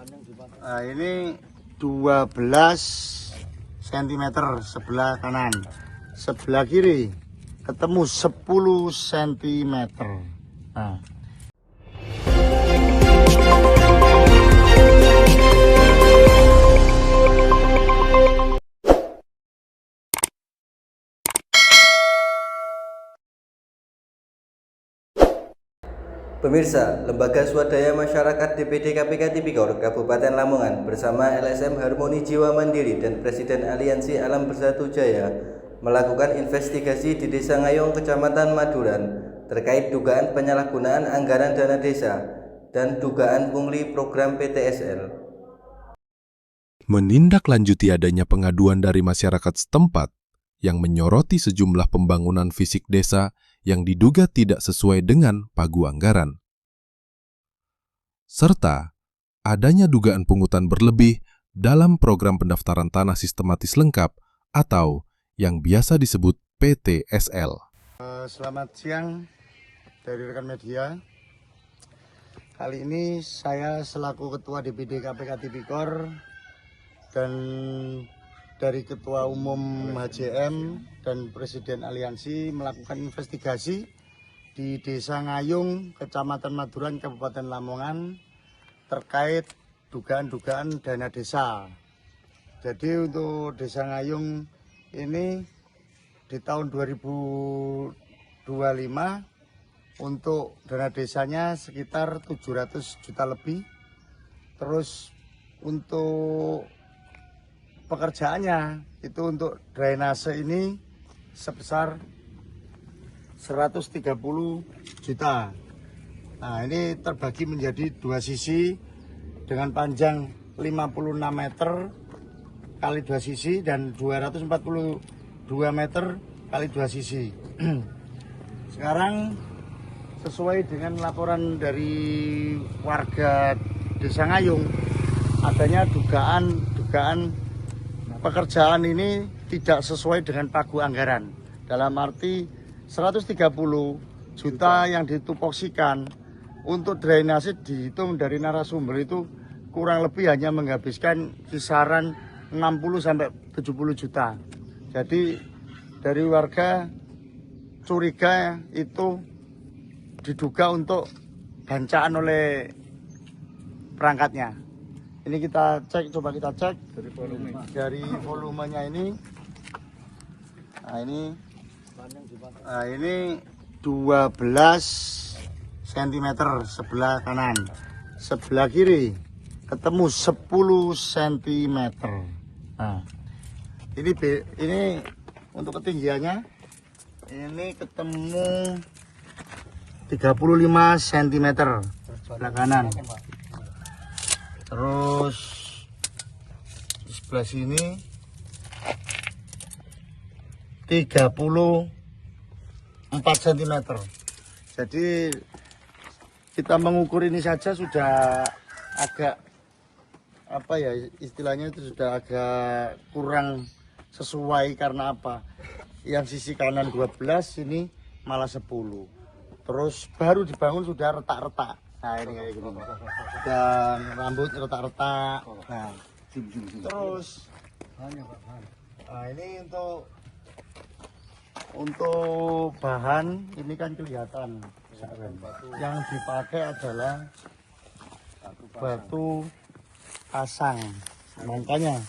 Nah, ini 12 cm sebelah kanan, sebelah kiri ketemu 10 cm. Nah. Pemirsa, Lembaga Swadaya Masyarakat DPD KPK Tipikor Kabupaten Lamongan bersama LSM Harmoni Jiwa Mandiri dan Presiden Aliansi Alam Bersatu Jaya melakukan investigasi di Desa Ngayong, Kecamatan Maduran terkait dugaan penyalahgunaan anggaran dana desa dan dugaan pungli program PTSL. Menindaklanjuti adanya pengaduan dari masyarakat setempat yang menyoroti sejumlah pembangunan fisik desa yang diduga tidak sesuai dengan pagu anggaran, serta adanya dugaan pungutan berlebih dalam program pendaftaran tanah sistematis lengkap atau yang biasa disebut PTSL. Selamat siang dari rekan media. Kali ini saya selaku Ketua DPD KPK Tipikor dan dari Ketua Umum HJM dan Presiden Aliansi melakukan investigasi di Desa Ngayung, Kecamatan Maduran, Kabupaten Lamongan terkait dugaan-dugaan dana desa. Jadi untuk Desa Ngayung ini di tahun 2025 untuk dana desanya sekitar 700 juta lebih. Terus untuk pekerjaannya itu untuk drainase ini sebesar 130 juta. Nah, ini terbagi menjadi dua sisi dengan panjang 56 meter kali dua sisi dan 242 meter kali dua sisi. Sekarang sesuai dengan laporan dari warga Desa Ngayung, adanya dugaan pekerjaan ini tidak sesuai dengan pagu anggaran. Dalam arti 130 juta yang ditupoksikan untuk drainase dihitung dari narasumber itu kurang lebih hanya menghabiskan kisaran 60 sampai 70 juta. Jadi dari warga curiga itu diduga untuk bancaan oleh perangkatnya. Ini kita cek, coba kita cek dari volumenya ini. Nah, ini 12 cm sebelah kanan, sebelah kiri ketemu 10 cm. Nah, ini untuk ketinggiannya ini ketemu 35 cm sebelah kanan. Terus di sebelah sini 34 cm. Jadi kita mengukur ini saja sudah agak apa ya istilahnya, itu sudah agak kurang sesuai. Karena apa? Yang sisi kanan 12, ini malah 10. Terus baru dibangun sudah retak-retak. Nah, ini kayak gini. Dan rambut retak-retak. Nah, terus nah, ini untuk bahan ini kan kelihatan. Yang dipakai adalah batu pasang. Makanya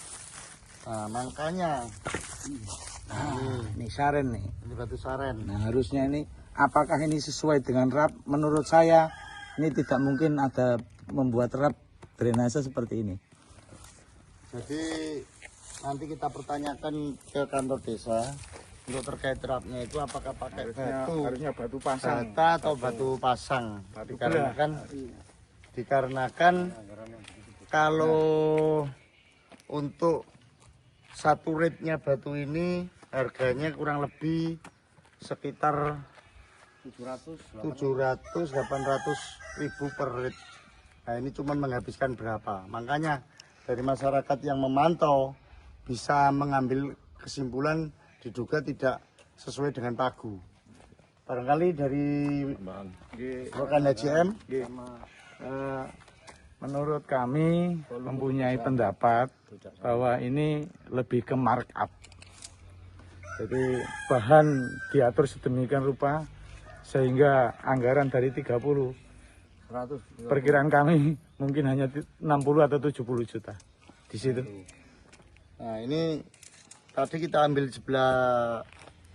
ini saren nih. ini batu saren. Nah, harusnya ini apakah ini sesuai dengan rap? Menurut saya ini tidak mungkin ada membuat rap drainase seperti ini. Jadi nanti kita pertanyakan ke kantor desa untuk terkait rapnya itu apakah pakai harusnya batu pasang bata atau batu pasang. Dikarenakan kalau untuk satu ritnya batu ini harganya kurang lebih sekitar 700-800 ribu per rit. Nah, ini cuma menghabiskan berapa. Makanya dari masyarakat yang memantau bisa mengambil kesimpulan diduga tidak sesuai dengan pagu. Barangkali dari rekan HJM Menurut kami mempunyai pendapat bahwa ini lebih ke markup. Jadi bahan diatur sedemikian rupa sehingga anggaran dari 30, perkiraan kami mungkin hanya 60 atau 70 juta di situ. Nah ini tadi kita ambil sebelah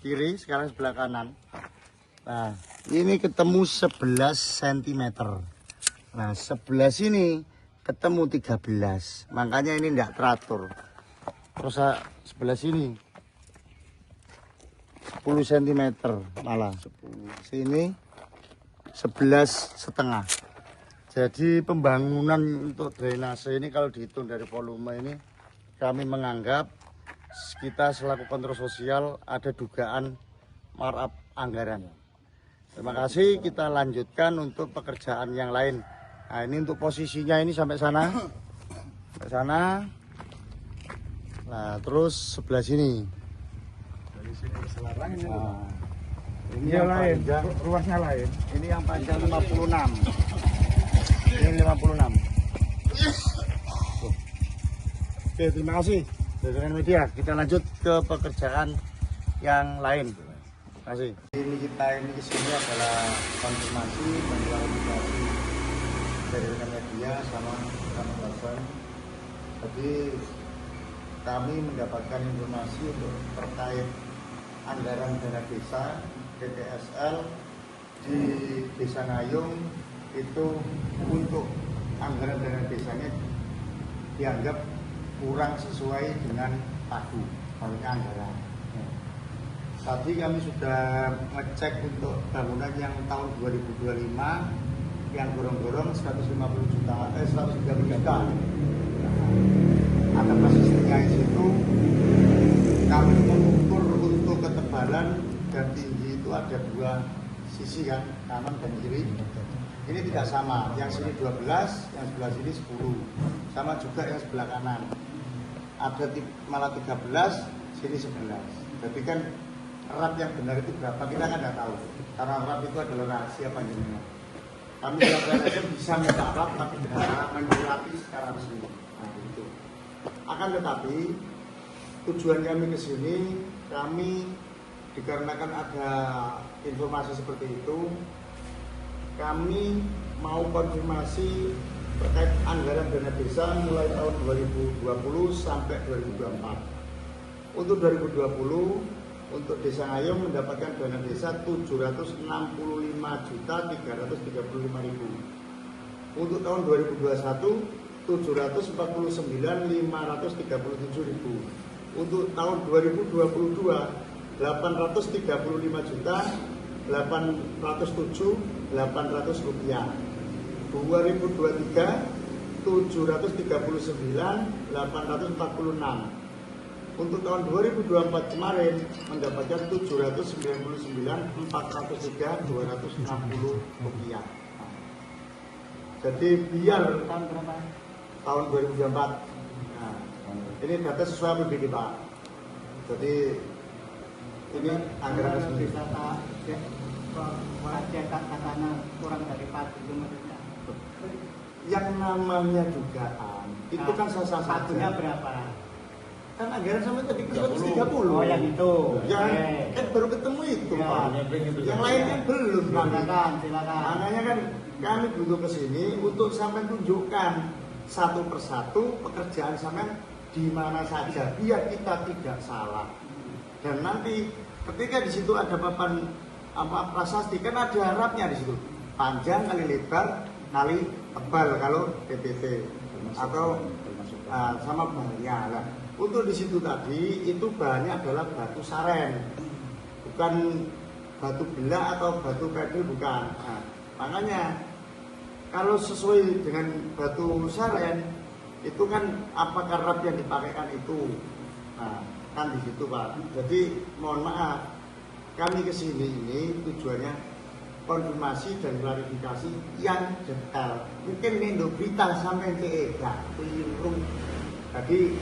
kiri, sekarang sebelah kanan. Nah ini ketemu 11 cm. Nah sebelah sini ketemu 13, makanya ini tidak teratur. Terus sebelah sini 10 cm malah. Sini 11,5. Jadi pembangunan untuk drainase ini kalau dihitung dari volume ini, kami menganggap kita selaku kontrol sosial ada dugaan markup anggaran. Terima kasih, kita lanjutkan untuk pekerjaan yang lain. Nah ini untuk posisinya ini sampai sana. Sampai sana. Nah terus sebelah sini. Nah, ini yang lain, panjang, ruasnya lain. ini yang panjang 56. Ini 56. Oke, terima kasih jajaran media. Kita lanjut ke pekerjaan yang lain. Terima kasih. Ini kita ini kesini adalah konfirmasi dan klarifikasi dari rekan media sama rekan. Jadi kami mendapatkan informasi untuk terkait anggaran dana desa DTSL di Desa Ngayung itu untuk anggaran dana desanya dianggap kurang sesuai dengan pagu anggaran. Tadi kami sudah ngecek untuk bangunan yang tahun 2025 yang gorong-gorong 130 juta, 130 juta. Ada posisinya di situ. Kami mengukur untuk ketebalan dan tinggi itu ada dua sisi kan, kanan dan kiri. Ini tidak sama, yang sini 12, yang sebelah sini 10. Sama juga yang sebelah kanan. Ada malah 13, sini 11. Jadi kan rap yang benar itu berapa kita kan tidak tahu. Karena rap itu adalah rahasia panjangnya. Kami aja bisa minta rap tapi dengan cara menyurati secara resmi. Nah itu. Akan tetapi tujuan kami ke sini, kami dikarenakan ada informasi seperti itu, kami mau konfirmasi terkait anggaran dana desa mulai tahun 2020 sampai 2024. Untuk 2020, untuk Desa Ngayung mendapatkan dana desa 765.335.000. Untuk tahun 2021, 749.537.000. Untuk tahun 2022, 835.807.800 rupiah. 2023 739.846. Untuk tahun 2024 kemarin mendapatkan 799.403.260 rupiah. Jadi biar tahun 2024. Nah, ini data sesuai PBD Pak. Jadi ini anggaran resmi. Katanya kurang dari 4 juta. Yang namanya dugaan itu kan sah-sah saja. Satunya berapa? Kan anggaran sampai tadi 130. Oh yang itu. Yang kan baru ketemu itu Ya, Pak. Yang lain kan belum. Silakan, silakan. Makanya kan kami butuh ke sini untuk sampai tunjukkan satu persatu pekerjaan sampai di mana saja biar kita tidak salah. Dan nanti ketika di situ ada papan prasasti kan ada harapnya di situ. Panjang kali lebar kali tebal kalau PPT atau sama bahannya lah. Untuk di situ tadi itu bahannya adalah batu saren, bukan batu bela atau batu pedel, bukan. Nah, makanya kalau sesuai dengan batu saren itu kan apakah rap yang dipakaikan itu, nah, kan di situ Pak. Jadi mohon maaf kami kesini ini tujuannya konfirmasi dan klarifikasi yang detail. Mungkin ini untuk berita sampai ke keliru. Jadi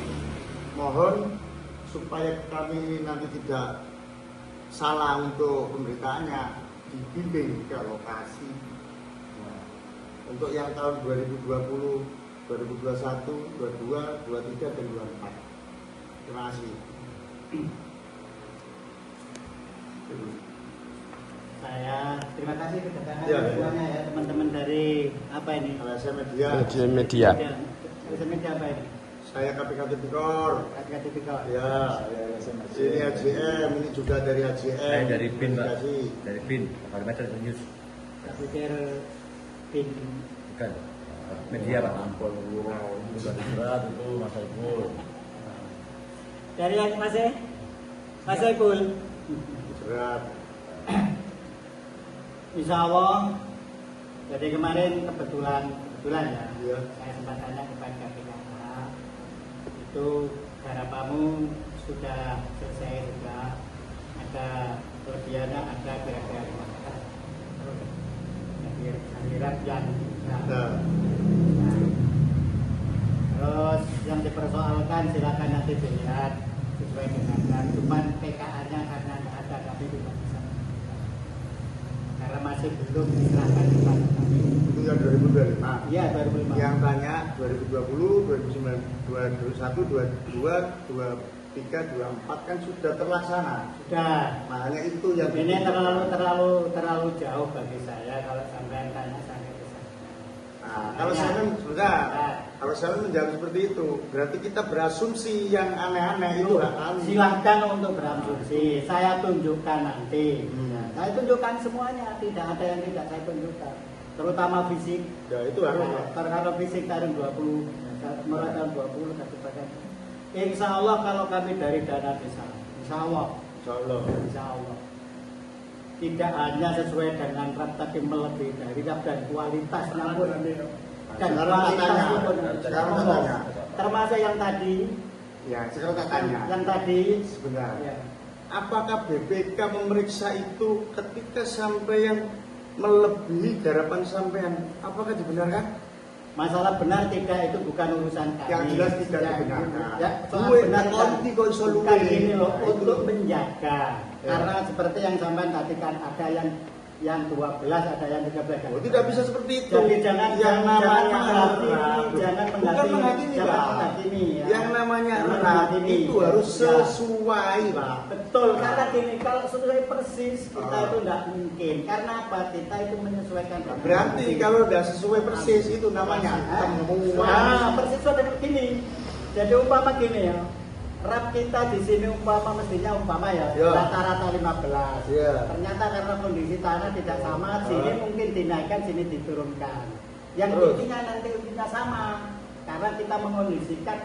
mohon supaya kami nanti tidak salah untuk pemberitaannya, dibimbing ke lokasi. Nah, untuk yang tahun 2020 2021, 22, 23, dan 24. Terima kasih. Saya terima kasih kedatangan Ya, semuanya ya teman-teman dari apa ini? LSM Media, Media. LSM Media apa ini? saya KPK Tipikor. Katika tipikal. Ya, ini AJM, ini juga dari AJM. Saya dari BIN, Pak. Komunikasi. Dari BIN, Parameter News. Saya pikir pin Bukan. Media, Pak. dari yang Mas Saiful. Berat. Insya Allah. Jadi kemarin kebetulan ya. Iya. Saya sempat tanya kepada PKK. Itu garapamu sudah selesai juga. Ada kelebihannya, ada kira-kira akhirat yang Nah, terus yang dipersoalkan silakan nanti dilihat sesuai dengan dan cuman PKA-nya karena tidak ada kami tidak bisa karena masih belum diserahkan kepada kami. itu yang 2025. Iya 2005. Yang tanya 2020, 2021, 22, 23, 24 kan sudah terlaksana. Sudah. Makanya itu yang Ini terlalu jauh bagi saya kalau sampai tanya sampai ke sana. Nah, kalau saya sudah, kalau saya menjawab seperti itu, berarti kita berasumsi yang aneh-aneh itu hak kami. Silahkan untuk berasumsi. Saya tunjukkan nanti. Hmm. Saya tunjukkan semuanya. Tidak ada yang tidak saya tunjukkan. Terutama fisik. Ya itu harus. Kalau fisik tahun 20, mulai tahun 20 dan sebagainya. Insya Allah kalau kami dari dana desa, Insya Allah. Insya Allah. Insya Allah. Tidak hanya sesuai dengan rap tapi melebihi dari rap dan kualitasnya pun. Dan Sekarang kualitasnya tanya. pun. Sekarang tanya. Termasuk yang tadi. Ya, sekarang tak tanya. Yang tadi. Sebentar. Ya. Apakah BPK memeriksa itu ketika sampai yang melebihi garapan sampean? Apakah dibenarkan? Masalah benar tidak itu bukan urusan kami. Yang jelas tidak Ya, dibenarkan. Ya, soal Duit benar nanti kok iso luwe. bukan ini loh Nah, itu untuk loh. menjaga. Ya. Karena seperti yang sampean tadi kan ada yang 12, ada yang 13. Oh, tidak bisa seperti itu. Jadi jangan yang namanya menghakimi, rap, jangan bukan menghakimi, jangan Pak. menghakimi, ya. Yang namanya Jangan rap menghakimi. itu harus Ya. sesuai, Pak. Betul, karena gini, kalau sesuai persis kita Ah. itu tidak mungkin. Karena apa? Kita itu menyesuaikan. dengan Berarti kondisi. kalau udah sesuai persis itu namanya temuan. Nah, persis seperti gini. Jadi umpama gini ya. Rap kita di sini mestinya ya Ya. rata-rata 15. Ya. Ternyata karena kondisi tanah tidak sama, sini mungkin dinaikkan, sini diturunkan. Yang Terus? intinya nanti intinya sama. Karena kita mengondisikan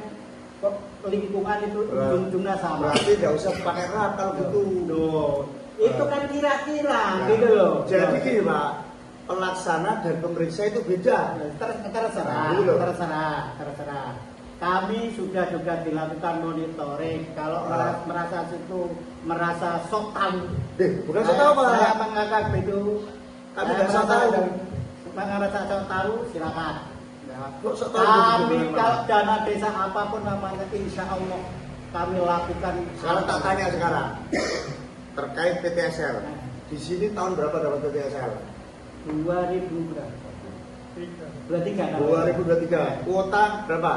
kok lingkungan itu ujung-ujungnya sama. Berarti nggak usah pakai rap kalau gitu. Loh, itu kan kira-kira Nah, gitu loh. Jadi gini, Pak. Pelaksana dan pemeriksa itu beda. Terserah, Nah, gitu loh. terserah. Kami sudah juga dilakukan monitoring. Kalau merasa sok tahu. Bukan saya tahu, Pak. Saya menganggap itu. Kami saya nggak sok merasa- tahu. Merasa sok tahu, silakan. Ya. Kok sok tahu Kami gitu, kalau Pak? dana desa apapun namanya, insya Allah kami lakukan. Sekarang tak tanya sekarang terkait PTSL. Di sini tahun berapa dapat PTSL? 2000 berapa? 23. 2023. Kuota berapa?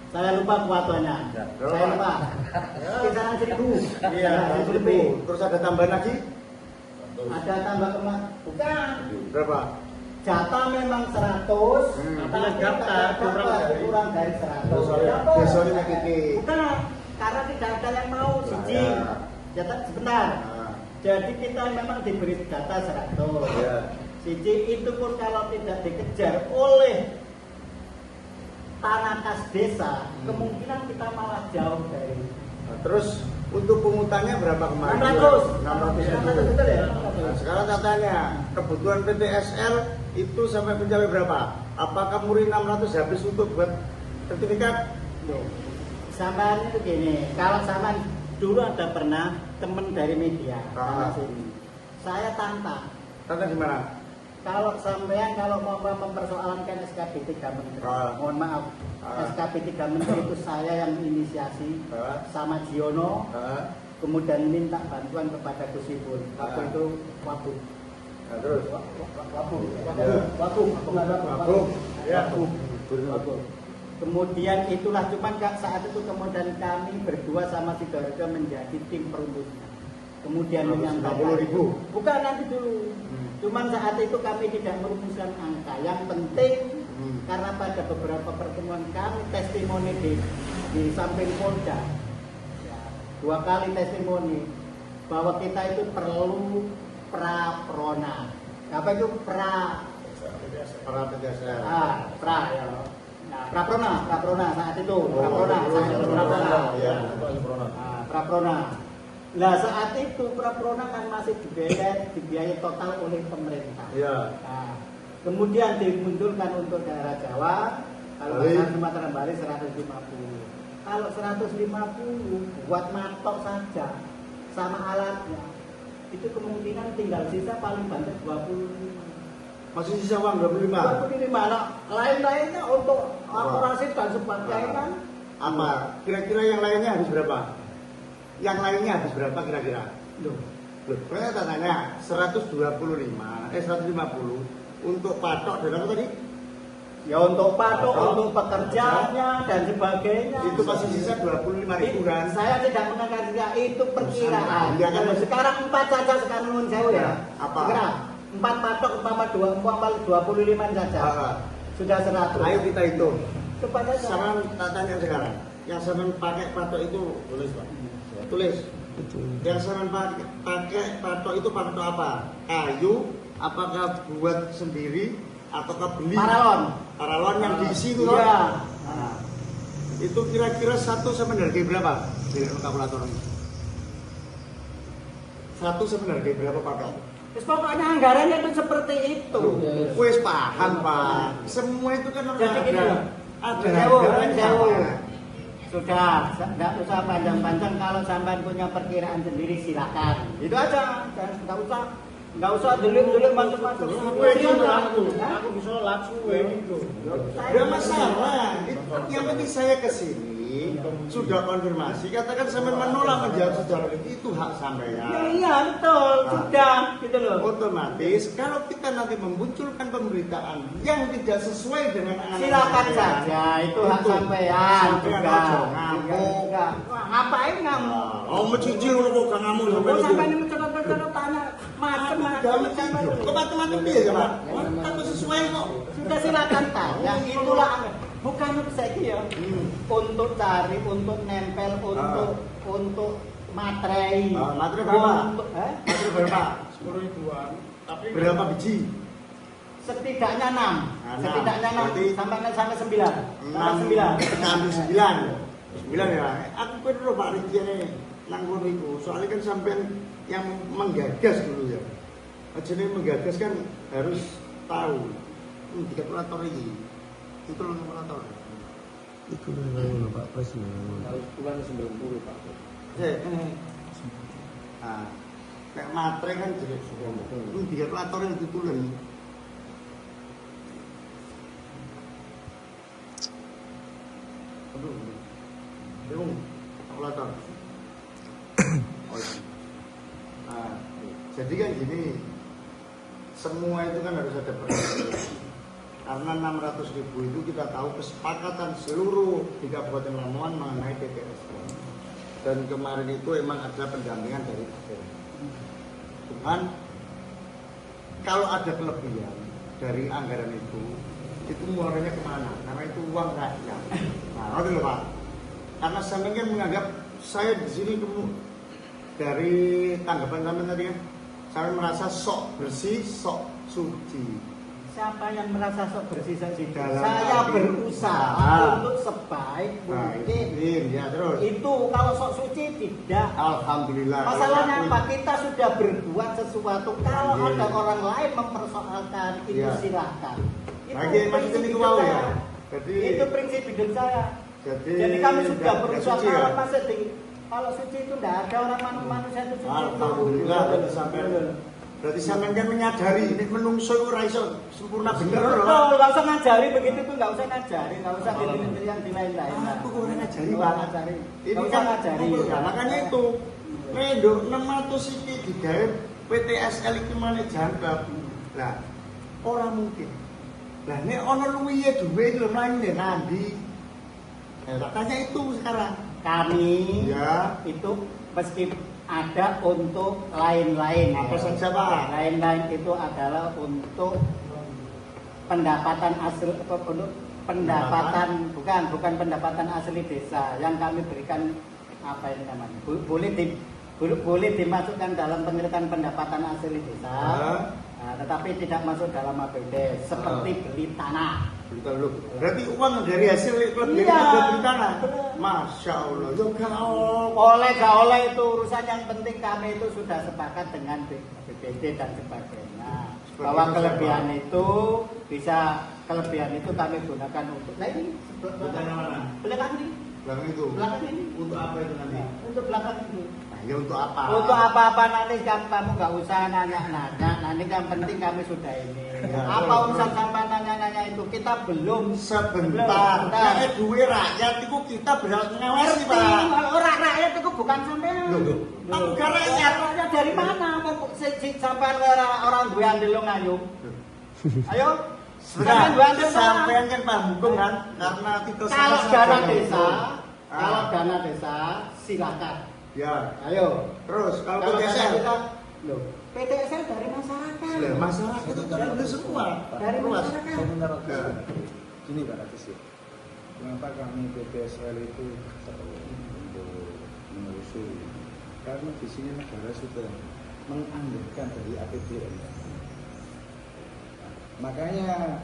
Saya lupa kuotanya. Berapa? Saya lupa. Kisaran 1000. Iya, 1000. Terus ada tambahan lagi? Ada tambah kemana? Bukan. Berapa? Jatah memang 100. Tapi yang daftar kurang dari 100. Besoknya ngekiki. Bukan. Karena tidak ada yang mau siji. Ya. Jatah sebentar. Nah, Jadi kita memang diberi jatah 100. ya. Siji itu pun kalau tidak dikejar oleh tanah kas desa, kemungkinan kita malah jauh dari Nah, terus untuk pungutannya berapa kemarin? 600. 600 betul ya? Nah, sekarang tak tanya, kebutuhan PTSL itu sampai mencapai berapa? Apakah muri 600 habis untuk buat sertifikat? Loh, sampean itu gini, kalau sampean dulu ada pernah temen dari media sana sini. Saya tantang, Tanya gimana? kalau sampean kalau mau mempersoalkan SKP 3 Menteri, mohon maaf, SKP 3 Menteri itu saya yang inisiasi sama Jiono, kemudian minta bantuan kepada Gus Ipul. Waktu itu Wabu. Nah, terus? Wabu. Ya. Wabu. Wabu. Ya. Wabu. Kemudian itulah cuman saat itu kemudian kami berdua sama Sidoarjo menjadi tim perumusnya. Kemudian menyampaikan bukan nanti dulu. Cuman saat itu kami tidak merumuskan angka. Yang penting karena pada beberapa pertemuan kami testimoni di samping Polda, ya, 2 kali testimoni bahwa kita itu perlu praprona. Apa itu pra tegasnya. pra ya. Nah, praprona saat itu, praprona. Praprona. Nah, saat itu praprona kan masih dibiayai total oleh pemerintah. Iya. Nah, kemudian dimunculkan untuk daerah Jawa, kalau daerah Sumatera Bali 150. Kalau 150 buat matok saja sama alatnya, itu kemungkinan tinggal sisa paling banyak 25. Masih sisa uang 25. Nah, lain-lainnya untuk operasi dan sebagainya. Apa? Kira-kira yang lainnya habis berapa? Yang lainnya habis berapa kira-kira? Loh, saya tanya 150 untuk patok dan apa tadi? Ya untuk patok, untuk pekerjaannya dan sebagainya. Itu masih sisa 25.000 kan? Saya tidak mengangkat itu perkiraan. Ya, kan? Sekarang 4 saja sekarang nun jauh ya. Apa? Sekarang 4 patok umpama 25 saja. Sudah 100. Ayo kita hitung. Cepat saja. Sama tak tanya sekarang. Yang sama pakai patok itu tulis Pak. Tulis. Yang sama pakai patok itu patok apa? Kayu? Apakah buat sendiri? Ataukah beli? Paralon yang diisi itu loh. Iya. Nah, itu kira-kira satu sama harga berapa? Dari kalkulator ini. Satu sama harga berapa patok? Pokoknya anggarannya itu seperti itu. Wes paham Pak. Semua itu kan Jadi gini loh. ada Jauh. harganya. Sudah, tidak usah panjang-panjang. Kalau sampai punya perkiraan sendiri silakan. Itu aja. Nggak usah dulu masuk-masuk. Aku bisa langsung itu. Tidak masalah. Yang penting saya kesini sudah konfirmasi. Katakan sampai menolak menjawab secara itu hak sampean. Ya, iya betul. Sudah gitu loh. Otomatis kalau kita nanti memunculkan pemberitaan yang tidak sesuai dengan Silakan saja. Itu hak sampean. Ngamuk. Ngapain ngamuk? Oh, mencicil lu kok ngamuk Sampai ini mencoba tanya macam-macam. Kok macam-macam dia ya, Pak? Tapi sesuai kok. Sudah silakan tanya. Itulah bukan saya ya. Untuk cari, untuk nempel, untuk materai. Materai berapa? Materai berapa? 10.000-an. Tapi Berapa biji? Setidaknya 6. Setidaknya 6 sampai 9. 9. Kita ambil 9. 9 ya. Aku perlu Pak Riki ini nanggung itu. Soalnya kan sampean yang menggagas dulu ya. Jadi menggagas kan harus tahu. Tiga kalkulator ini. Itu loh kalkulator. Itu yang Pak Presiden. bulan 90 Pak. Nah, kayak matre kan jadi sudah. Tiga kalkulator yang ditulen. Aduh. Belum kalkulator. Oh, iya. Nah, jadi kan gini, semua itu kan harus ada perhitungan. Karena 600.000 itu kita tahu kesepakatan seluruh di Kabupaten Lamongan mengenai TPS. Dan kemarin itu emang ada pendampingan dari TPS. Cuman kalau ada kelebihan dari anggaran itu muaranya kemana? Karena itu uang rakyat. Nah, itu loh Pak. Karena saya kan menganggap saya di sini dari tanggapan sampean tadi kan, saya merasa sok bersih, sok suci. Siapa yang merasa sok bersih suci? Dalam Saya arti berusaha untuk sebaik mungkin. Ya terus. Itu kalau sok suci tidak. Alhamdulillah. Masalahnya apa? Kita sudah berbuat sesuatu. Kalau Iya. ada orang lain mempersoalkan itu Iya. silakan. Itu Lagi prinsip maksudnya itu hidup mau saya. ya. Itu prinsip hidup saya. Jadi kami sudah berusaha suci, ya? kalau suci itu tidak ada orang manusia itu suci. Alhamdulillah dari sampean. Berarti sampean kan menyadari ini menungso itu ora iso sempurna bener loh. Betul, nggak usah ngajari begitu tuh, nggak usah ngajari, nggak usah di yang di lain-lain. Aku kok ora ngajari, Nggak Pak. ngajari. Ini Nggak usah kan ngajari. ya, makanya itu. Rendok 600 iki digawe PTSL iki meneh jangkep. Lah, ora mungkin. Lah nek ana luwihe dhuwit lho nang ndi? Tanya itu sekarang. Kami Ya. itu meski ada untuk lain-lain. Apa saja, Pak? Lain-lain itu adalah untuk pendapatan asli, untuk pendapatan bukan pendapatan asli desa yang kami berikan, apa ini namanya, boleh dimasukkan dalam pengertian pendapatan asli desa, tetapi tidak masuk dalam APBD seperti beli tanah. Betul. Berarti uang dari hasil kelebihan Iya. itu beli tanah. Masya Allah. Yo Gak oleh itu urusan, yang penting kami itu sudah sepakat dengan BPD dan sebagainya. Bahwa kelebihan itu kelebihan itu kami gunakan untuk, nah ini Tanah mana? belakang ini, Belakang itu. belakang ini, Untuk apa itu nanti? untuk belakang ini. Nah, ya untuk apa? Untuk apa-apa nanti kamu nggak usah nanya-nanya. Nanti yang penting kami sudah ini. Ya, Apa betul, urusan betul. sampai nanya-nanya itu, kita belum Sebentar. Nek duwe rakyat itu kita berhak ngawasi, Pak. Kalau orang rakyat itu bukan sampean. Loh, kan bukan rakyat. Rakyat dari mana? Kok sampean orang duwe andilung ayo. Ayo. Sampean duwe andil mana? Sampean kan paham hukum kan? Karena titel Kalau sama dana saja desa, hukum. kalau dana desa silakan. Ya. Ayo. Terus kalau Kalau dana PTSL, desa, loh, PTSL dari masyarakat. ya, masalah itu kan udah semua. Dari Luas. masyarakat. Ya. Gini Pak Ratus ya, kenapa kami PTSL itu untuk menelusuri? Karena di sini negara sudah menganggarkan dari APBN. Makanya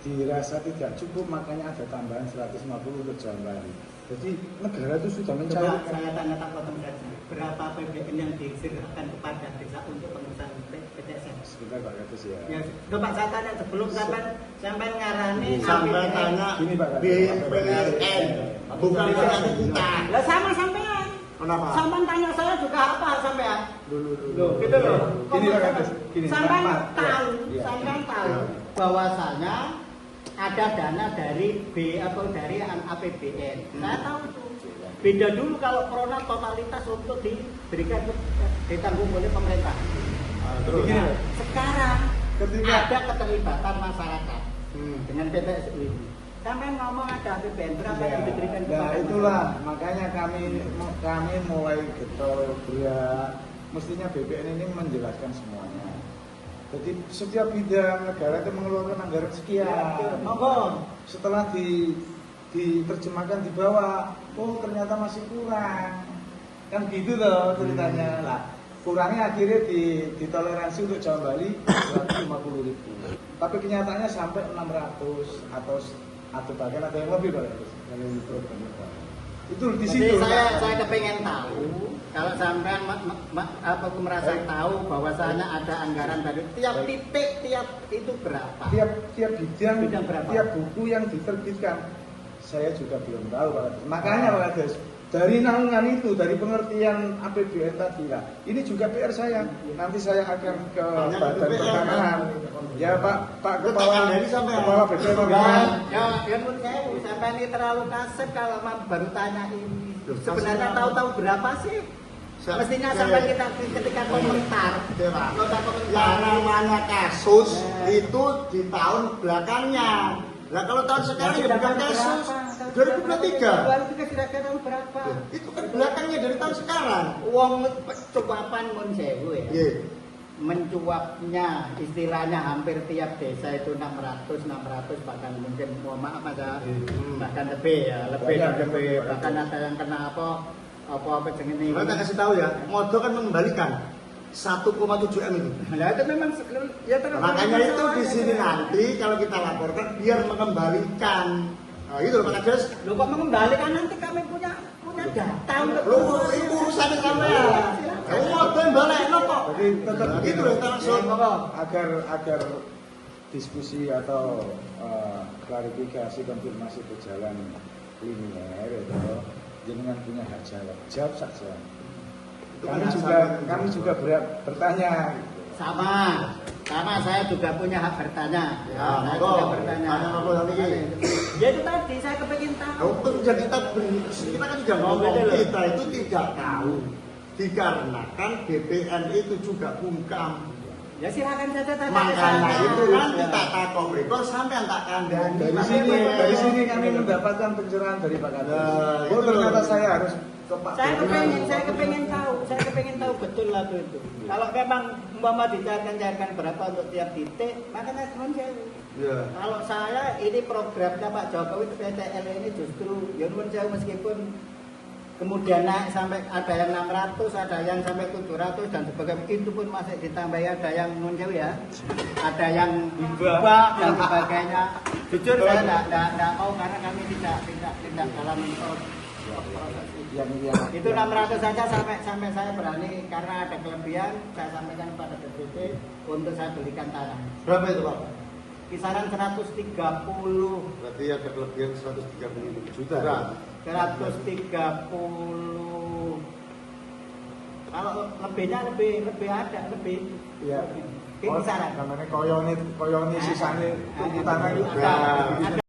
dirasa tidak cukup, makanya ada tambahan 150 untuk Jawa Bali. Jadi negara itu sudah Coba mencari. saya tanya tak potong saja. Berapa APBN yang diserahkan kepada desa untuk pengurusan PTSL? Sebentar Pak Ratus ya. Ya, coba saya tanya sebelum sampai ngarani Sampai APBN. tanya Gini, Pak. BPN, bukan berarti kita. Lah sama sampean. Kenapa? Sampean tanya saya juga apa sampean? Dulu. Loh, gitu loh. Gini, Pak Kades, gini, Sampean Pak. tahu, Ya. sampean tahu bahwasanya ada dana dari dari APBN. Saya tahu itu. Beda dulu kalau corona totalitas untuk diberikan ditanggung oleh pemerintah. Terus. Begini, Pak. Sekarang Ketika- ada keterlibatan masyarakat dengan PTSU ini. Sampai ngomong ada APBN berapa yang diberikan kepada Nah itulah makanya kami mulai getol gerak. Mestinya BPN ini menjelaskan semuanya. Jadi setiap bidang negara itu mengeluarkan anggaran sekian. Monggo. Setelah diterjemahkan di bawah, oh ternyata masih kurang. Kan gitu loh ceritanya. Lah, kurangnya akhirnya ditoleransi untuk Jawa Bali 150.000. Tapi kenyataannya sampai 600 atau bahkan ada yang lebih Pak. Itu di Jadi situ. saya kepengen tahu kalau sampean merasa tahu bahwasanya ada anggaran dari tiap titik tiap itu berapa? Tiap bidang berapa? tiap buku yang diterbitkan saya juga belum tahu Pak Kades. Makanya Pak Kades, dari naungan itu, dari pengertian APBN tadi lah, ini juga PR saya. Nanti saya akan ke Banyak Badan itu PR. Pertanahan. Ya Pak Lu tangan dari sampai Kepala BPN. Ya menurut saya sampai ini terlalu kasar kalau baru tanya ini. Sebenarnya tahu-tahu berapa sih? Mestinya sampai kita ketika komentar, nota komentar. Yang namanya kasus itu di tahun belakangnya. Nah kalau tahun sekarang ya bukan kasus. 2023. 2023 kira-kira berapa? Itu kan belakangnya dari tahun sekarang. Uang cuapan mun sewu ya. Iya. Mencuapnya istilahnya hampir tiap desa itu 600 bahkan mungkin mohon maaf ada bahkan lebih ya, lebih dan lebih, bahkan ada yang kena apa jenenge. Kita kasih tahu ya, Modo kan mengembalikan 1,7 M itu. Nah, itu memang ya Makanya itu di sini nanti kalau kita laporkan biar mengembalikan. Nah, itu loh Pak Kades. Loh kok mengembalikan, nanti kami punya data untuk Lu itu urusannya sampean. Kamu Modo yang balekno kok. Jadi tetap Nah, gitu loh kita langsung. agar diskusi atau klarifikasi konfirmasi berjalan linear itu jangan punya hak jawab saja. Kami juga bertanya. sama saya juga punya hak bertanya. Ya, Saya monggo. juga bertanya. Tanya apa lagi? Ya itu tadi saya kepengin tahu. Untuk jadi kita kan sudah ngomong kita itu tidak tahu dikarenakan BPN itu juga bungkam. Ya silakan saja tanya ke Makanya saya. itu kan kita takut berikut sampai tak kandang. Dari sini kami mendapatkan pencerahan dari Pak Kadis. Nah, Oh, itu ternyata loh. saya harus ke Pak Saya Kadis. kepengen tahu betul lah itu. Kalau memang umpama dicairkan berapa untuk tiap titik, maka saya cuma jauh. Iya. Kalau saya ini programnya Pak Jokowi PTL ini justru ya nuwun jauh meskipun kemudian naik sampai ada yang 600, ada yang sampai 700 dan sebagainya, itu pun masih ditambah ada yang nuwun jauh ya, ada yang hibah dan sebagainya. Jujur saya tidak mau karena kami tidak dalam proses itu 600 saja sampai saya berani karena ada kelebihan saya sampaikan pada BPT untuk saya belikan tanah. Berapa itu Pak? Kisaran 130. Berarti ada kelebihan 130 juta. 130. Kalau lebihnya lebih ada lebih. Iya. Kisaran. Namanya koyoni sisanya tuku tanah itu. Ada.